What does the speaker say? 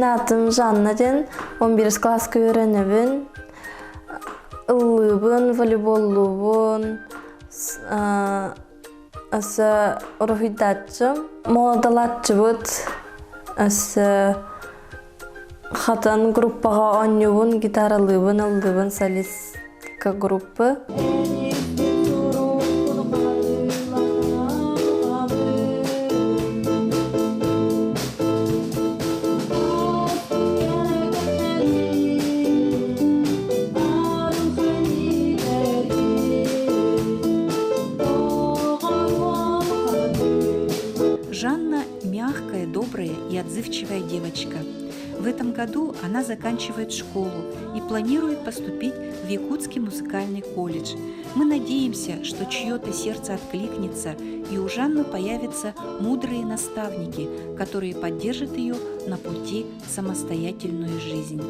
Мен atım Жанна ден, 11 класска үйренебін. Ыллыбын, волейболлубын, асы рухидатчым, модалатчыбыт, асы хатын группаға оннюбын, гитаралыбын, ыллыбын, солистка группы. Жанна мягкая, добрая и отзывчивая девочка. В этом году она заканчивает школу и планирует поступить в Якутский музыкальный колледж. Мы надеемся, что чье-то сердце откликнется, и у Жанны появятся мудрые наставники, которые поддержат ее на пути в самостоятельную жизнь.